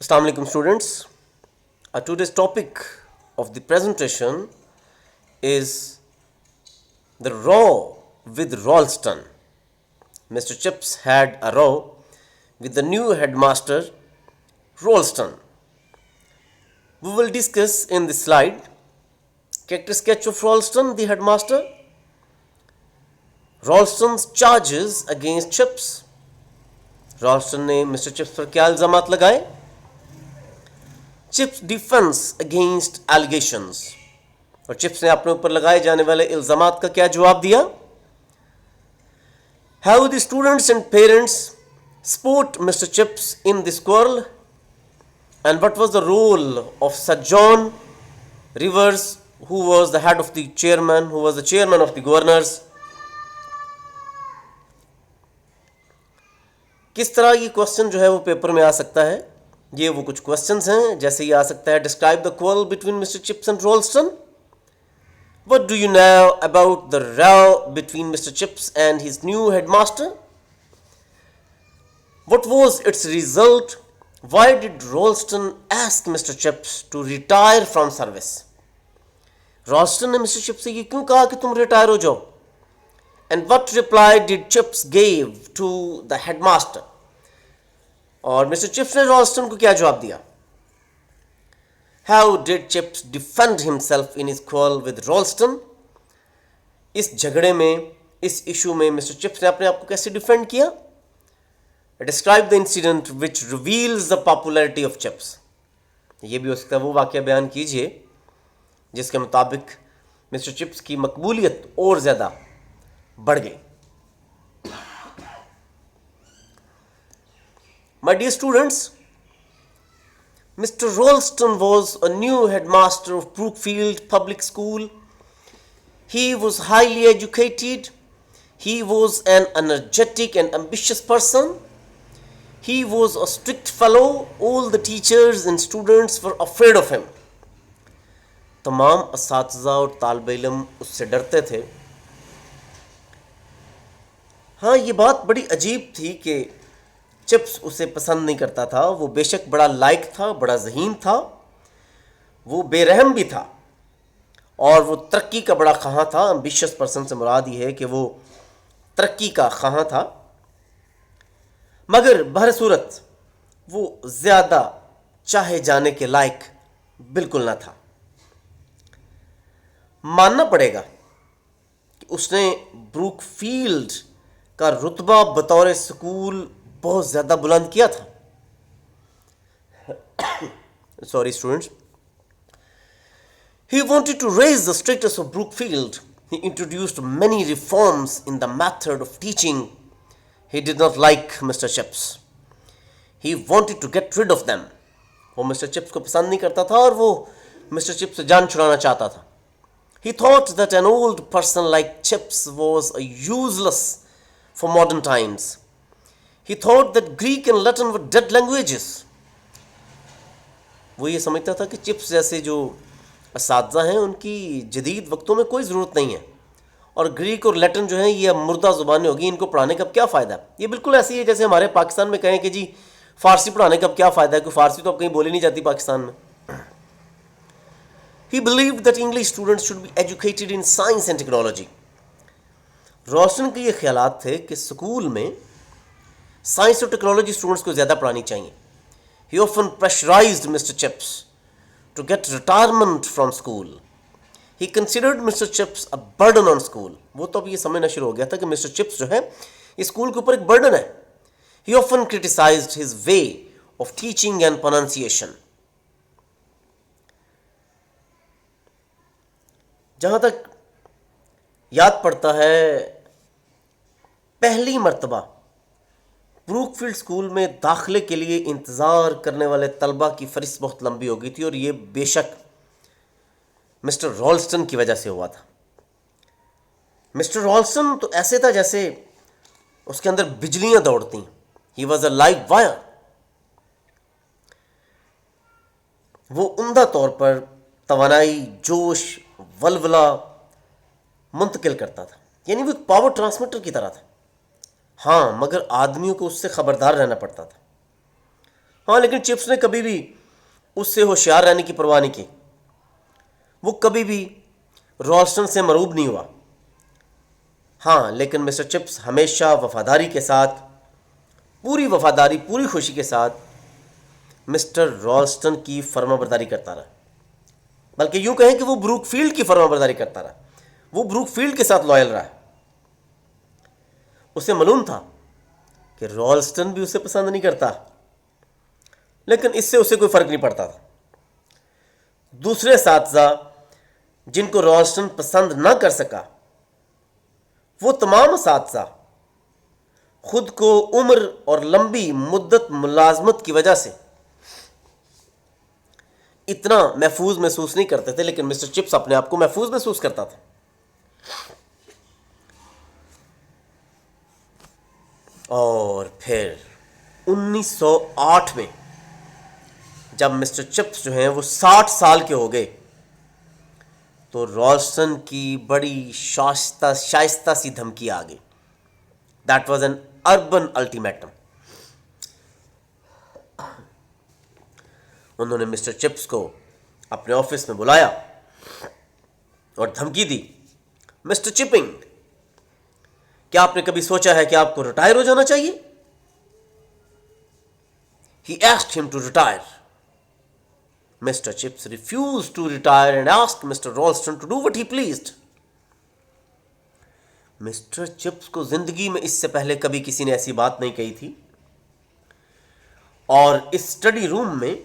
Assalamu alaikum students. Today's topic of the presentation is the row with Ralston. Mr. Chips had a row with the new headmaster Ralston. We will discuss in this slide character sketch of Ralston, the headmaster, Ralston's charges against Chips. Ralston ने mister chips पर क्या इल्ज़ामात लगाए? Chips defence against allegations, और chips ने अपने ऊपर लगाए जाने वाले इल्जामात का क्या जवाब दिया? How the students and parents support mister Chips in this quarrel and what was the role of sir John Rivers who was the head of the chairman, who was the chairman of the governors. किस तरह ये question जो है वो paper में आ सकता है? ये वो कुछ क्वेश्चंस हैं. जैसे ये आ सकता है, describe the quarrel between mister Chips and Ralston. What do you know about the row between Mr. Chips and his new headmaster? What was its result? Why did Ralston ask Mr. Chips to retire from service? Ralston ने Mr. Chips से ये क्यों कहा कि तुम retire हो जाओ? And what reply did Chips gave to the headmaster? और मिस्टर चिप्स ने रॉल्स्टन को क्या जवाब दिया? How did Chips defend himself in his quarrel with Ralston? इस झगड़े में, इस इशू में मिस्टर चिप्स ने अपने आप को कैसे डिफेंड किया? Describe the incident which reveals the popularity of Chips. ये भी हो सकता है वो वाकया बयान कीजिए जिसके मुताबिक मिस्टर चिप्स की मकबूलियत और ज़्यादा बढ़ गई. My dear students, Mr. Ralston was a new headmaster of Brookfield Public School. He was highly educated. He was an energetic and ambitious person. He was a strict fellow. All the teachers and students were afraid of him. तमाम असातिज़ा और तालिब इल्म उससे डरते थे. हाँ, ये बात बड़ी अजीब थी कि चिप्स उसे पसंद नहीं करता था. वो बेशक बड़ा लायक था, बड़ा ज़हीन था, वो बेरहम भी था और वो तरक्की का बड़ा ख़वां था. एम्बिशियस पर्सन से मुराद ये है कि वो तरक्की का ख़वां था, मगर बहरसूरत वो ज़्यादा चाहे जाने के लायक बिल्कुल ना था. मानना पड़ेगा कि उसने ब्रूकफील्ड का रुतबा बतौर स्कूल बहुत ज़्यादा बुलंद किया था. Sorry students. He wanted to raise the status of Brookfield. He introduced many reforms in the method of teaching. He did not like Mr. Chips. He wanted to get rid of them. वो mister chips को पसंद नहीं करता था और वो mister chips से जान छुड़ाना चाहता था. He thought that an old person like Chips was useless for modern times. He thought that Greek and Latin were dead languages. वो ये समझता था कि चिप्स जैसे जो असातिज़ा हैं उनकी जदीद वक्तों में कोई ज़रूरत नहीं है और ग्रीक और लैटिन जो हैं ये मुर्दा ज़ुबानें होगी, इनको पढ़ाने का क्या फ़ायदा. ये बिल्कुल ऐसी है जैसे हमारे पाकिस्तान में कहें कि जी फ़ारसी पढ़ाने का क्या फ़ायदा है, क्योंकि फ़ारसी तो अब कहीं बोली नहीं जाती पाकिस्तान में. He believed that English students should be educated in science and technology. रॉल्स्टन के ये ख्यालात थे कि स्कूल में साइंस और टेक्नोलॉजी स्टूडेंट्स को ज़्यादा पढ़ानी चाहिए. He often pressurized Mr. Chips to get retirement from school. He considered Mr. Chips a burden on school. वो तो अब ये समझना शुरू हो गया था कि मिस्टर चिप्स जो है इस स्कूल के ऊपर एक बर्डन है. He often criticized his way of teaching and pronunciation. जहाँ तक याद पड़ता है, पहली मर्तबा ब्रूकफील्ड स्कूल में दाखिले के लिए इंतज़ार करने वाले तलबा की फ़हरिस्त बहुत लंबी हो गई थी और ये बेशक मिस्टर रॉल्स्टन की वजह से हुआ था. मिस्टर रॉल्स्टन तो ऐसे था जैसे उसके अंदर बिजलियां दौड़ती. He was a live wire. वो उम्दा तौर पर तवानाई, जोश, वलवला मुंतकिल करता था. यानी वो एक पावर ट्रांसमीटर की तरह था. हाँ, मगर आदमियों को उससे ख़बरदार रहना पड़ता था. हाँ, लेकिन चिप्स ने कभी भी उससे होशियार रहने की परवाह नहीं की। वो कभी भी रॉल्स्टन से मरूब नहीं हुआ। हाँ, लेकिन मिस्टर चिप्स हमेशा वफादारी के साथ, पूरी वफादारी, पूरी खुशी के साथ मिस्टर रॉल्स्टन की फर्माबरदारी करता रहा। बल्कि यूं कहें कि वो ब्रूकफील्ड की फर्माबरदारी करता रहा। वो ब्रूकफील्ड के साथ लॉयल रहा। उसे मालूम था कि रॉल्स्टन भी उसे पसंद नहीं करता, लेकिन इससे उसे कोई फर्क नहीं पड़ता था। दूसरे असातिज़ा जिनको रॉल्स्टन पसंद ना कर सका, वो तमाम असातिज़ा खुद को उम्र और लंबी मुद्दत मुलाजमत की वजह से इतना महफूज महसूस नहीं करते थे, लेकिन मिस्टर चिप्स अपने आप को महफूज महसूस करता था। और फिर 1908 में जब मिस्टर चिप्स जो हैं वो 60 साल के हो गए, तो रॉल्स्टन की बड़ी शाइस्ता सी धमकी आ गई। That was an urban ultimatum. उन्होंने मिस्टर चिप्स को अपने ऑफिस में बुलाया और धमकी दी, मिस्टर चिपिंग, क्या आपने कभी सोचा है कि आपको रिटायर हो जाना चाहिए? He asked him to retire. Mr. Chips refused to retire and asked Mr. Ralston to do what he pleased. Mister chips को जिंदगी में इससे पहले कभी किसी ने ऐसी बात नहीं कही थी, और इस स्टडी रूम में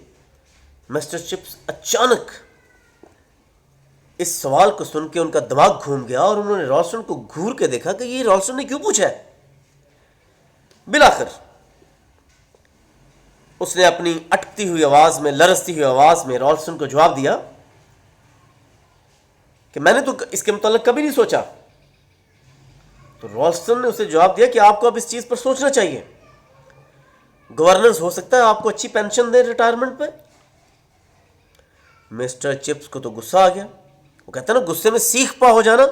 मिस्टर चिप्स अचानक इस सवाल को सुन के उनका दिमाग घूम गया और उन्होंने रॉल्स्टन को घूर के देखा कि ये रॉल्स्टन ने क्यों पूछा है। बिलाखिर उसने अपनी अटकती हुई आवाज में, लरसती हुई आवाज में रॉल्स्टन को जवाब दिया कि मैंने तो इसके मुताल्लिक कभी नहीं सोचा। तो रॉल्स्टन ने उसे जवाब दिया कि आपको अब इस चीज पर सोचना चाहिए। गवर्नेंस हो सकता है आपको अच्छी पेंशन दे रिटायरमेंट पे। मिस्टर चिप्स को तो गुस्सा आ गया। वो कहता ना, गुस्से में सीख पा हो जाना।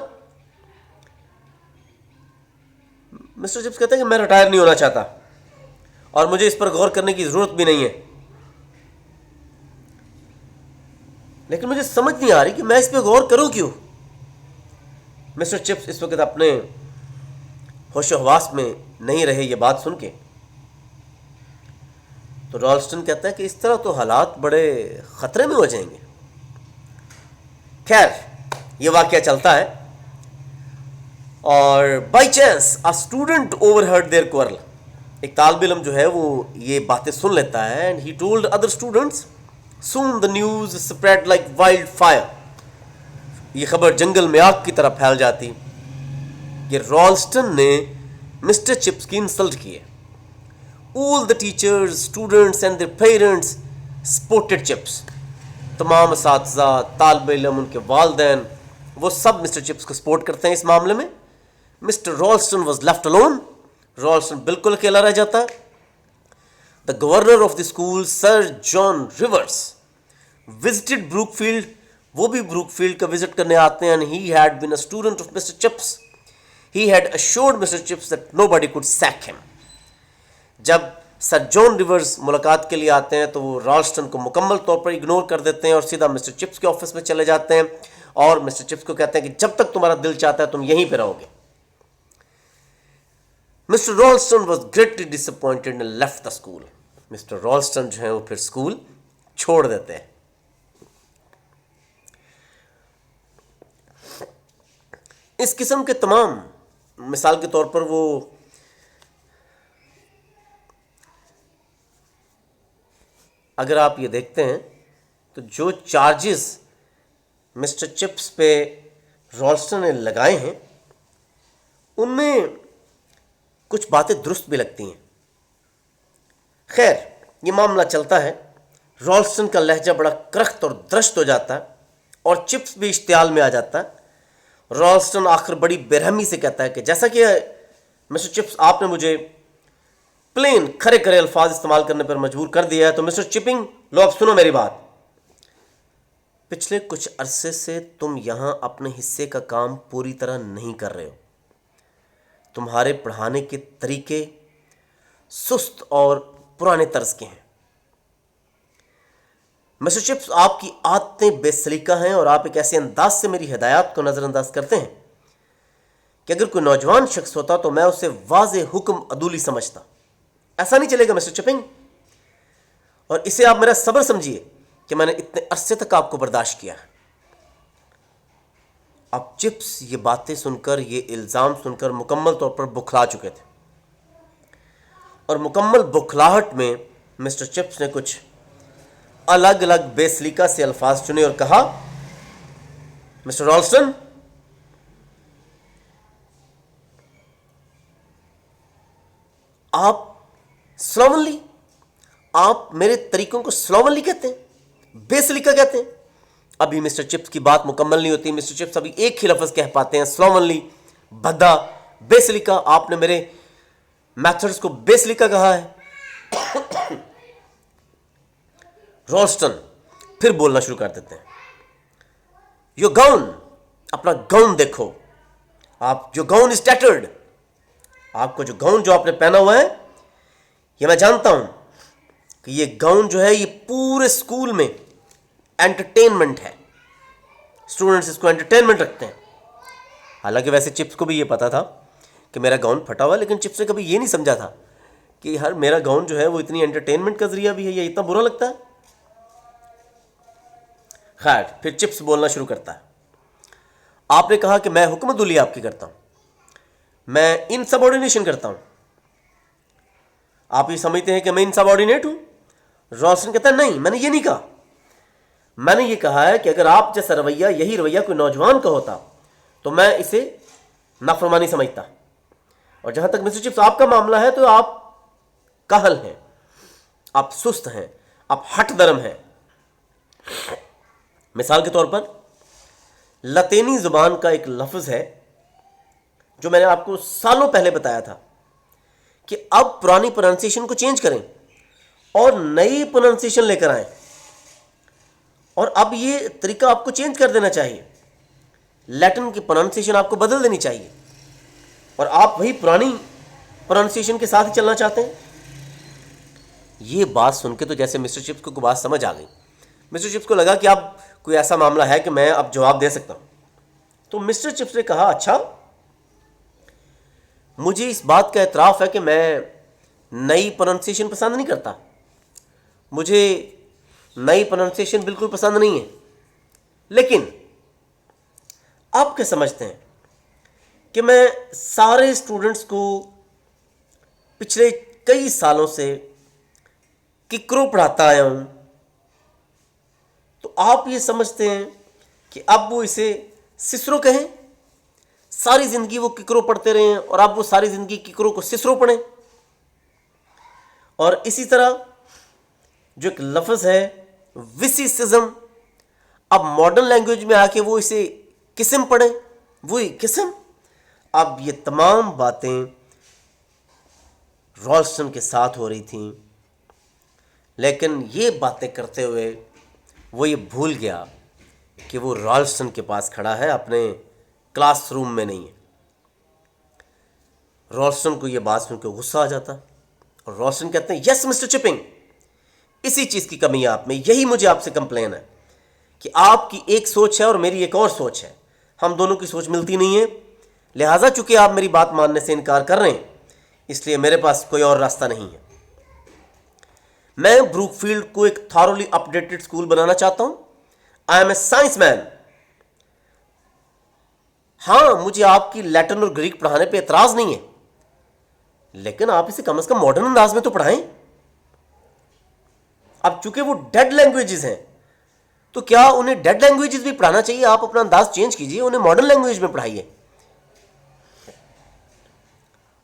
मिस्टर चिप्स कहता है कि मैं रिटायर नहीं होना चाहता और मुझे इस पर गौर करने की जरूरत भी नहीं है, लेकिन मुझे समझ नहीं आ रही कि मैं इस पर गौर करूं क्यों। मिस्टर चिप्स इस वक्त अपने होशो-हवास में नहीं रहे ये बात सुन के। तो रॉल्स्टन कहता है कि इस तरह तो हालात बड़े खतरे में हो जाएंगे। खैर, ये वाकया चलता है और by chance a student overheard their quarrel. एक तालिब इल्म जो है वो ये बातें सुन लेता है and he told other students, soon the news spread like wild fire. ये खबर जंगल में आग की तरह फैल जाती कि रॉल्स्टन ने मिस्टर चिप्स की इंसल्ट की है। All the teachers, students and their parents supported chips. तमाम असातिज़ा, तालिब इल्म, उनके वालिदैन, वो सब मिस्टर चिप्स को सपोर्ट करते हैं इस मामले में। Mister Ralston was left alone. Ralston बिल्कुल अकेला रह जाता है। The governor of the school, sir John Rivers, visited Brookfield. वो भी ब्रूकफील्ड का विजिट करने आते हैं। He had been a student of mister Chips. He had assured mister Chips that nobody could sack him. जब सर जॉन रिवर्स मुलाकात के लिए आते हैं तो वो रॉल्स्टन को मुकम्मल तौर पर इग्नोर कर देते हैं और सीधा मिस्टर चिप्स के ऑफिस में चले जाते हैं और मिस्टर चिप्स को कहते हैं कि जब तक तुम्हारा दिल चाहता है तुम यहीं पे रहोगे। Mister Ralston was greatly disappointed and left the school. Mister Ralston जो है वो फिर स्कूल छोड़ देते हैं। इस किस्म के तमाम, मिसाल के तौर पर वो अगर आप ये देखते हैं तो जो चार्जेस मिस्टर चिप्स पे रॉल्स्टन ने लगाए हैं उनमें कुछ बातें दुरुस्त भी लगती हैं। खैर, ये मामला चलता है। रॉल्स्टन का लहजा बड़ा करख्त और दृष्ट हो जाता है और चिप्स भी इश्तियाल में आ जाता है। रॉल्स्टन आखिर बड़ी बेरहमी से कहता है कि जैसा कि मिस्टर चिप्स, आपने मुझे प्लेन खरे खरे अल्फाज इस्तेमाल करने पर मजबूर कर दिया है, तो मिस्टर चिपिंग, लो अब सुनो मेरी बात। पिछले कुछ अरसे से तुम यहां अपने हिस्से का काम पूरी तरह नहीं कर रहे हो। तुम्हारे पढ़ाने के तरीके सुस्त और पुराने तर्ज के हैं। मिस्टर चिप्स, आपकी आदतें बेसलीका हैं और आप एक ऐसे अंदाज से मेरी हिदायत को नज़रअंदाज करते हैं कि अगर कोई नौजवान शख्स होता तो मैं उसे वाज़े हुक्म अदूली समझता। ऐसा नहीं चलेगा मिस्टर चिपिंग, और इसे आप मेरा सब्र समझिए कि मैंने इतने अरसे तक आपको बर्दाश्त किया है। अब चिप्स ये बातें सुनकर, ये इल्ज़ाम सुनकर मुकम्मल तौर पर बुखला चुके थे, और मुकम्मल बुखलाहट में मिस्टर चिप्स ने कुछ अलग अलग बेसलीका से अल्फाज चुने और कहा, मिस्टर रॉल्स्टन, आप स्लोवनली, आप मेरे तरीकों को स्लोवनली कहते हैं, बेसलीका कहते हैं। अभी मिस्टर चिप्स की बात मुकम्मल नहीं होती। मिस्टर चिप्स अभी एक ही लफ्ज़ कह पाते हैं, स्लोवनली, भद्दा, बेसलीका। आपने मेरे मेथड्स को बेसलीका कहा है। रॉल्स्टन फिर बोलना शुरू कर देते हैं, यो गाउन, अपना गाउन देखो, आप जो गाउन इज टैटर्ड, आपको जो गाउन जो आपने पहना हुआ है, ये मैं जानता हूं कि ये गाउन जो है ये पूरे स्कूल में एंटरटेनमेंट है, स्टूडेंट्स इसको एंटरटेनमेंट रखते हैं। हालांकि वैसे चिप्स को भी ये पता था कि मेरा गाउन फटा हुआ है, लेकिन चिप्स ने कभी ये नहीं समझा था कि हर मेरा गाउन जो है वो इतनी एंटरटेनमेंट का जरिया भी है, ये इतना बुरा लगता है। खैर, फिर चिप्स बोलना शुरू करता है, आपने कहा कि मैं हुक्मदुली आपकी करता हूं, मैं इनसबऑर्डिनेशन करता हूं, आप ये समझते हैं कि मैं इनसबऑर्डिनेट हूं। रॉल्स्टन कहता है, नहीं, मैंने ये नहीं कहा। मैंने ये कहा है कि अगर आप जैसा रवैया, यही रवैया कोई नौजवान का होता तो मैं इसे नाफरमानी समझता। और जहां तक मिस्टर चिप्स आपका मामला है, तो आप काहल हैं, आप सुस्त हैं, आप हट दरम हैं। मिसाल के तौर पर लतीनी जुबान का एक लफ्ज़ है जो मैंने आपको सालों पहले बताया था कि अब पुरानी प्रोनाउंसिएशन को चेंज करें और नई प्रोनाउंसिएशन लेकर आएं, और अब ये तरीका आपको चेंज कर देना चाहिए। लैटिन की प्रोनाउंसिएशन आपको बदल देनी चाहिए, और आप वही पुरानी प्रोनाउंसिएशन के साथ ही चलना चाहते हैं। ये बात सुन के तो जैसे मिस्टर चिप्स को बात समझ आ गई। मिस्टर चिप्स को लगा कि अब कोई ऐसा मामला है कि मैं अब जवाब दे सकता हूं। तो मिस्टर चिप्स ने कहा, अच्छा, मुझे इस बात का एतराफ़ है कि मैं नई प्रोनाउंसिएशन पसंद नहीं करता, मुझे नई प्रोनाउंसिएशन बिल्कुल पसंद नहीं है, लेकिन आप क्या समझते हैं कि मैं सारे स्टूडेंट्स को पिछले कई सालों से किकरो पढ़ाता आया हूं, तो आप ये समझते हैं कि अब वो इसे सिसरो कहें, सारी ज़िंदगी वो किकरो पढ़ते रहे हैं और अब वो सारी ज़िंदगी किकरो को सिसरो पढ़ें। और इसी तरह जो एक लफ्ज़ है विसिसिज्म, अब मॉडर्न लैंग्वेज में आके वो इसे किस्म पढ़ें, वही किस्म। अब ये तमाम बातें रॉल्स्टन के साथ हो रही थीं, लेकिन ये बातें करते हुए वो ये भूल गया कि वो रॉल्स्टन के पास खड़ा है, अपने क्लासरूम में नहीं है। रॉल्स्टन को ये बात सुनकर गुस्सा आ जाता, और रॉल्स्टन कहते हैं, यस मिस्टर चिपिंग, इसी चीज़ की कमी है आप में, यही मुझे आपसे कंप्लेन है कि आपकी एक सोच है और मेरी एक और सोच है, हम दोनों की सोच मिलती नहीं है। लिहाजा चूंकि आप मेरी बात मानने से इनकार कर रहे हैं, इसलिए मेरे पास कोई और रास्ता नहीं है। मैं ब्रूकफील्ड को एक थॉरोली अपडेटेड स्कूल बनाना चाहता हूं। I am a science man. हाँ, मुझे आपकी लैटिन और ग्रीक पढ़ाने पे एतराज नहीं है, लेकिन आप इसे कम से कम मॉडर्न अंदाज में तो पढ़ाएं। अब चूंकि वो डेड लैंग्वेजेस हैं, तो क्या उन्हें डेड लैंग्वेजेस भी पढ़ाना चाहिए? आप अपना अंदाज चेंज कीजिए, उन्हें मॉडर्न लैंग्वेज में पढ़ाइए।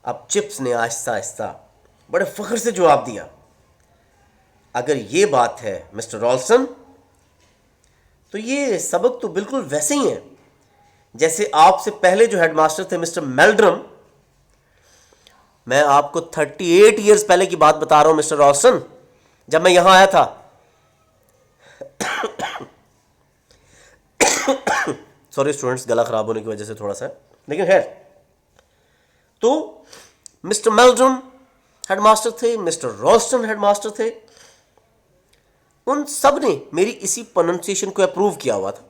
अब चिप्स ने आहिस्ता आहिस्ता बड़े फख्र से जवाब दिया, अगर ये बात है मिस्टर रॉल्स्टन, तो ये सबक तो बिल्कुल वैसे ही है जैसे आपसे पहले जो हेडमास्टर थे मिस्टर मेल्ड्रम। मैं आपको 38 ईयर्स पहले की बात बता रहा हूं मिस्टर रॉल्स्टन, जब मैं यहां आया था। सॉरी स्टूडेंट्स, गला खराब होने की वजह से थोड़ा सा, लेकिन खैर। तो मिस्टर मेल्ड्रम हेडमास्टर थे, मिस्टर रॉल्स्टन हेडमास्टर थे। उन सब ने मेरी इसी प्रोनाउंसिएशन को अप्रूव किया हुआ था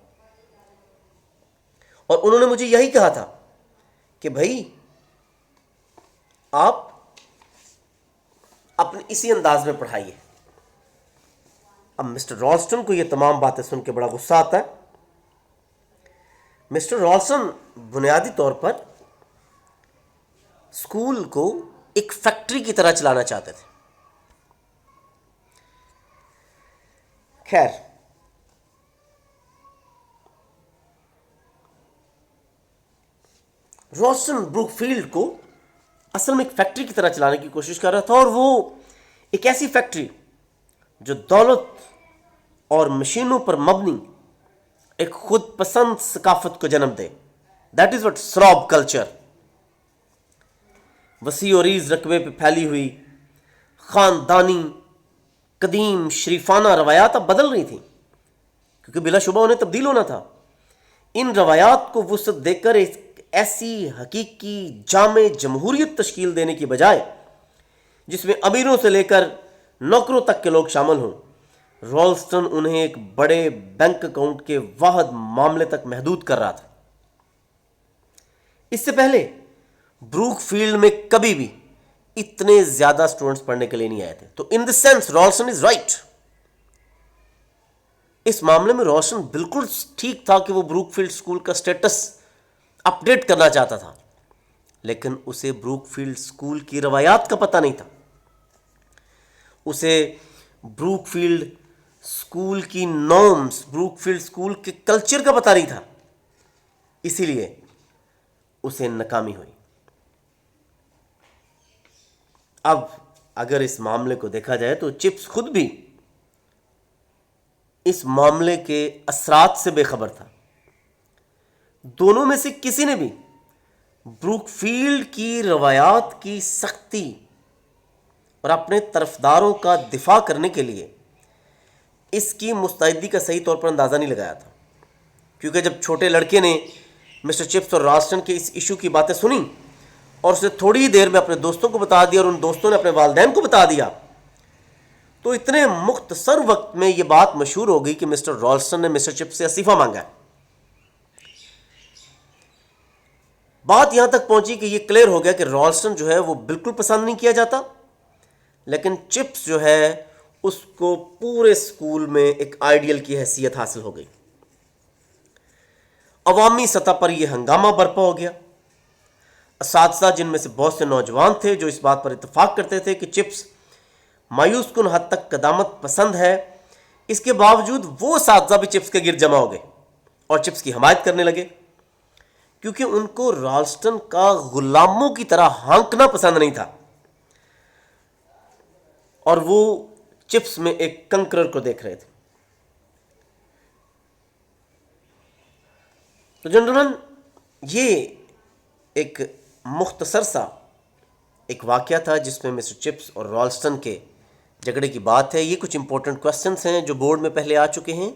और उन्होंने मुझे यही कहा था कि भाई आप अपने इसी अंदाज में पढ़ाइए। अब मिस्टर रॉल्स्टन को ये तमाम बातें सुन के बड़ा गुस्सा आता है। मिस्टर रॉल्स्टन बुनियादी तौर पर स्कूल को एक फैक्ट्री की तरह चलाना चाहते थे। खैर, रॉल्स्टन ब्रूकफील्ड को असल में एक फैक्ट्री की तरह चलाने की कोशिश कर रहा था और वो एक ऐसी फैक्ट्री जो दौलत और मशीनों पर मबनी एक खुद पसंद सकाफत को जन्म दे। That is what snob culture. वसी और ईज रकबे पे फैली हुई खानदानी कदीम शरीफाना रवायात अब बदल रही थी, क्योंकि बिलाशुबा उन्हें तब्दील होना था। इन रवायात को वुसअत देकर एक ऐसी हकीकी जामे जमहूरियत तश्कील देने की बजाय जिसमें अमीरों से लेकर नौकरों तक के लोग शामिल हों, रॉल्स्टन उन्हें एक बड़े बैंक अकाउंट के वाहिद मामले तक महदूद कर रहा था। इससे पहले ब्रूकफील्ड में कभी भी इतने ज्यादा स्टूडेंट्स पढ़ने के लिए नहीं आए थे। तो in the sense Ralston is right. इस मामले में रॉल्स्टन बिल्कुल ठीक था कि वो ब्रूकफील्ड स्कूल का स्टेटस अपडेट करना चाहता था, लेकिन उसे ब्रूकफील्ड स्कूल की रवायात का पता नहीं था। उसे ब्रूकफील्ड स्कूल की नॉर्म्स, ब्रूकफील्ड स्कूल के कल्चर का पता नहीं था। इसीलिए उसे नाकामी हुई। अब अगर इस मामले को देखा जाए तो चिप्स खुद भी इस मामले के असरात से बेखबर था। दोनों में से किसी ने भी ब्रूकफील्ड की रवायात की सख्ती और अपने तरफदारों का दिफा करने के लिए इसकी मुस्तैदी का सही तौर पर अंदाज़ा नहीं लगाया था, क्योंकि जब छोटे लड़के ने मिस्टर चिप्स और रॉल्स्टन के इस इशू की बातें सुनी और उसे थोड़ी ही देर में अपने दोस्तों को बता दिया और उन दोस्तों ने अपने वालिदैन को बता दिया, तो इतने मुख्तसर वक्त में यह बात मशहूर हो गई कि मिस्टर रॉल्स्टन ने मिस्टर चिप्स से इस्तीफा मांगा है। बात यहां तक पहुंची कि यह क्लियर हो गया कि रॉल्स्टन जो है वो बिल्कुल पसंद नहीं किया जाता, लेकिन चिप्स जो है उसको पूरे स्कूल में एक आइडियल की हैसियत हासिल हो गई। अवामी सतह पर यह हंगामा बरपा हो गया। असातिज़ा जिनमें से बहुत से नौजवान थे जो इस बात पर इत्तेफाक करते थे कि चिप्स मायूस कुन हद तक कदामत पसंद है, इसके बावजूद वो असातिज़ा भी चिप्स के गिर्द जमा हो गए और चिप्स की हमायत करने लगे, क्योंकि उनको रॉल्स्टन का गुलामों की तरह हांकना पसंद नहीं था और वो चिप्स में एक कंकरर को देख रहे थे। तो जनरल, ये एक मुख्तसर सा एक वाक़या था जिसमें मिस्टर चिप्स और रॉल्स्टन के झगड़े की बात है। ये कुछ इंपॉर्टेंट क्वेश्चंस हैं जो बोर्ड में पहले आ चुके हैं।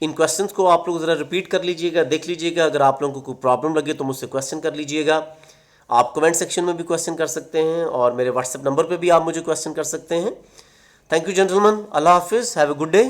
इन क्वेश्चंस को आप लोग ज़रा रिपीट कर लीजिएगा, देख लीजिएगा। अगर आप लोगों को कोई प्रॉब्लम लगे तो मुझसे क्वेश्चन कर लीजिएगा। आप कमेंट सेक्शन में भी क्वेश्चन कर सकते हैं और मेरे व्हाट्सएप नंबर पर भी आप मुझे क्वेश्चन कर सकते हैं। Thank you gentleman. अल्लाह हाफिज़। Have a good day.